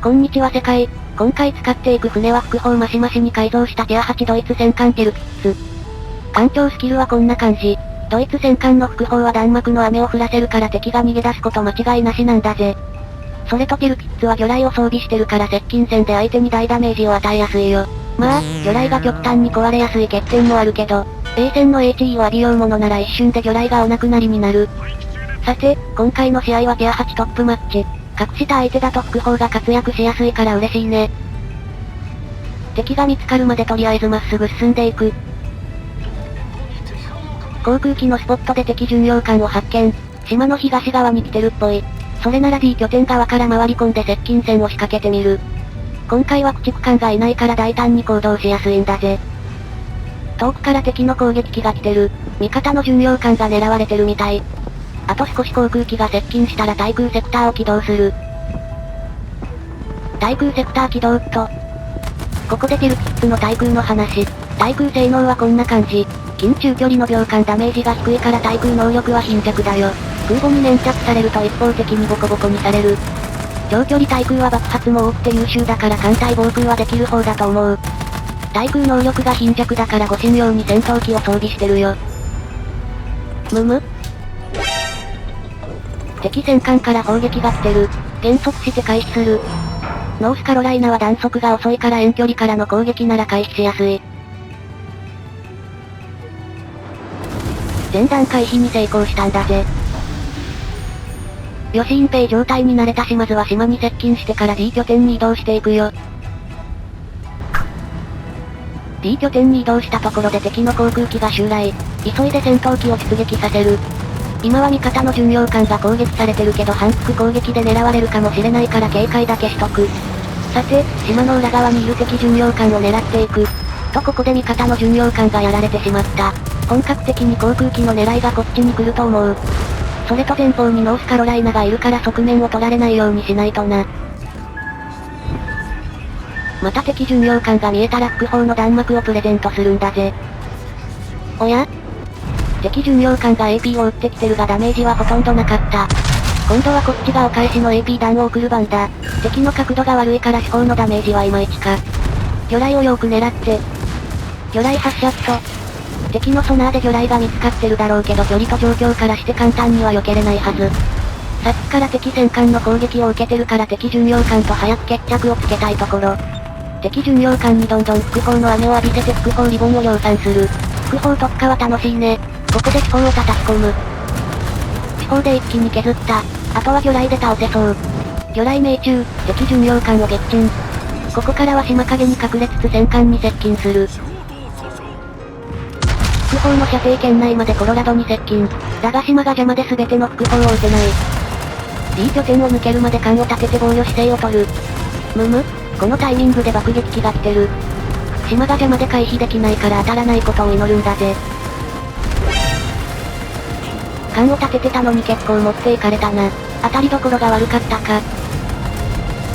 こんにちは世界。今回使っていく船は副砲マシマシに改造したティア8ドイツ戦艦ティルピッツ。艦長スキルはこんな感じ。ドイツ戦艦の副砲は弾幕の雨を降らせるから敵が逃げ出すこと間違いなしなんだぜ。それとティルピッツは魚雷を装備してるから接近戦で相手に大ダメージを与えやすいよ。まあ、魚雷が極端に壊れやすい欠点もあるけど、A 戦の HE を浴びようものなら一瞬で魚雷がお亡くなりになる。さて、今回の試合はティア8トップマッチ。隠した相手だと副砲が活躍しやすいから嬉しいね。敵が見つかるまでとりあえずまっすぐ進んでいく。航空機のスポットで敵巡洋艦を発見。島の東側に来てるっぽい。それなら D 拠点側から回り込んで接近戦を仕掛けてみる。今回は駆逐艦がいないから大胆に行動しやすいんだぜ。遠くから敵の攻撃機が来てる。味方の巡洋艦が狙われてるみたい。あと少し航空機が接近したら対空セクターを起動する。対空セクター起動っと。ここでティルピッツの対空の話。対空性能はこんな感じ。近中距離の秒間ダメージが低いから対空能力は貧弱だよ。空母に粘着されると一方的にボコボコにされる。長距離対空は爆発も多くて優秀だから艦隊防空はできる方だと思う。対空能力が貧弱だから護身用に戦闘機を装備してるよ。むむ？敵戦艦から砲撃が来てる。減速して回避する。ノースカロライナは弾速が遅いから遠距離からの攻撃なら回避しやすい。前段回避に成功したんだぜ。よし隠蔽状態に慣れたしまずは島に接近してから D 拠点に移動していくよ。D 拠点に移動したところで敵の航空機が襲来。急いで戦闘機を出撃させる。今は味方の巡洋艦が攻撃されてるけど反復攻撃で狙われるかもしれないから警戒だけしとく。さて、島の裏側にいる敵巡洋艦を狙っていく。とここで味方の巡洋艦がやられてしまった。本格的に航空機の狙いがこっちに来ると思う。それと前方にノースカロライナがいるから側面を取られないようにしないとな。また敵巡洋艦が見えたら副砲の弾幕をプレゼントするんだぜ。おや？敵巡洋艦が AP を撃ってきてるがダメージはほとんどなかった。今度はこっちがお返しの AP 弾を送る番だ。敵の角度が悪いから飛行のダメージはいまいちか。魚雷をよく狙って。魚雷発射っと。敵のソナーで魚雷が見つかってるだろうけど距離と状況からして簡単には避けれないはず。さっきから敵戦艦の攻撃を受けてるから敵巡洋艦と早く決着をつけたいところ。敵巡洋艦にどんどん副砲の雨を浴びせて副砲リボンを量産する。副砲特化は楽しいね。ここで地砲を叩き込む。地砲で一気に削った。あとは魚雷で倒せそう。魚雷命中、敵巡洋艦を撃沈。ここからは島影に隠れつつ戦艦に接近する。副砲の射程圏内までコロラドに接近。だが島が邪魔で全ての副砲を撃てない。D 拠点を抜けるまで艦を立てて防御姿勢を取る。むむ？このタイミングで爆撃機が来てる。島が邪魔で回避できないから当たらないことを祈るんだぜ。艦を立ててたのに結構持っていかれたな。当たりどころが悪かったか。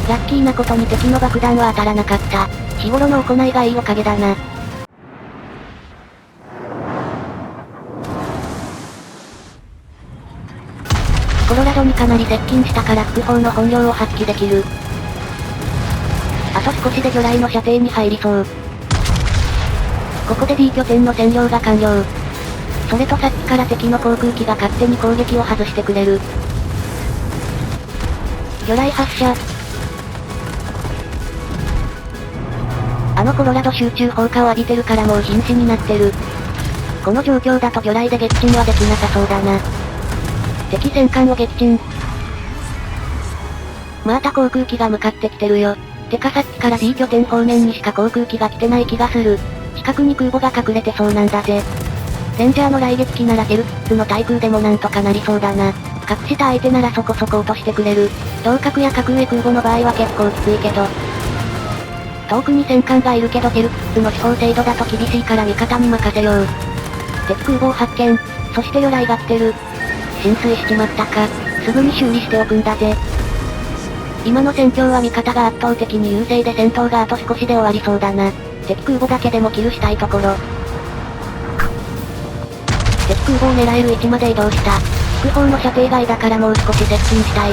ラッキーなことに敵の爆弾は当たらなかった。日頃の行いがいいおかげだな。コロラドにかなり接近したから副砲の本領を発揮できる。あと少しで魚雷の射程に入りそう。ここで D 拠点の占領が完了。それとさっきから敵の航空機が勝手に攻撃を外してくれる。魚雷発射。あのコロラド集中砲火を浴びてるからもう瀕死になってる。この状況だと魚雷で撃沈はできなさそうだな。敵戦艦を撃沈。また航空機が向かってきてるよ。てかさっきから D 拠点方面にしか航空機が来てない気がする。近くに空母が隠れてそうなんだぜ。レンジャーの雷撃機ならティルピッツの対空でもなんとかなりそうだな。隠した相手ならそこそこ落としてくれる。同角や格上空母の場合は結構きついけど。遠くに戦艦がいるけどティルピッツの司法精度だと厳しいから味方に任せよう。敵空母を発見。そして魚雷が来てる。浸水しちまったか。すぐに修理しておくんだぜ。今の戦況は味方が圧倒的に優勢で戦闘があと少しで終わりそうだな。敵空母だけでもキルしたいところ。敵空母を狙える位置まで移動した。副砲の射程外だからもう少し接近したい。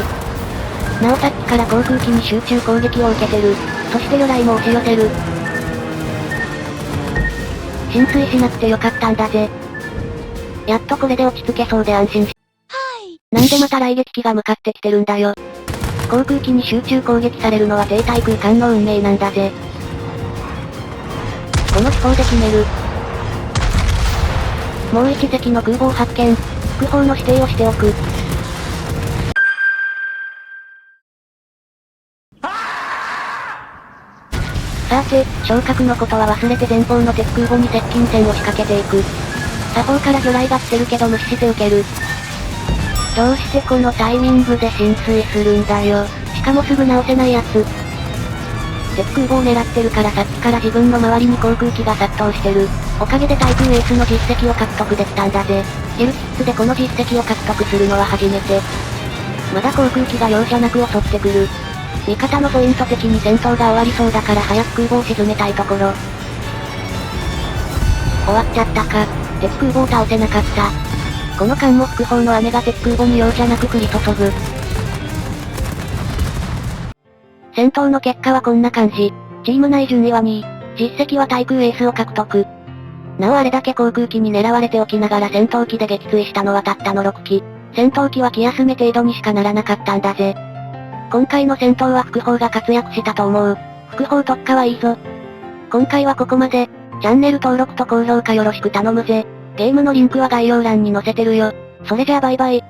なおさっきから航空機に集中攻撃を受けてる。そして魚雷も押し寄せる。浸水しなくてよかったんだぜ。やっとこれで落ち着けそうで安心し。なんでまた雷撃機が向かってきてるんだよ。航空機に集中攻撃されるのは停滞空間の運命なんだぜ。この飛行で決める。もう一隻の空母を発見。副砲の指定をしておく。さて、昇格のことは忘れて前方の鉄空母に接近戦を仕掛けていく。左方から魚雷が来てるけど無視して受ける。どうしてこのタイミングで浸水するんだよ。しかもすぐ直せないやつ。鉄空母を狙ってるからさっきから自分の周りに航空機が殺到してる。おかげで対空エースの実績を獲得できたんだぜ。ヘルキッズでこの実績を獲得するのは初めて。まだ航空機が容赦なく襲ってくる。味方のポイント的に戦闘が終わりそうだから早く空母を沈めたいところ。終わっちゃったか。鉄空母を倒せなかった。この間も副砲の雨が鉄空母に容赦なく降り注ぐ。戦闘の結果はこんな感じ。チーム内順位は2位。実績は対空エースを獲得。なおあれだけ航空機に狙われておきながら戦闘機で撃墜したのはたったの6機。戦闘機は気休め程度にしかならなかったんだぜ。今回の戦闘は副砲が活躍したと思う。副砲特化はいいぞ。今回はここまで。チャンネル登録と高評価よろしく頼むぜ。ゲームのリンクは概要欄に載せてるよ。それじゃあバイバイ。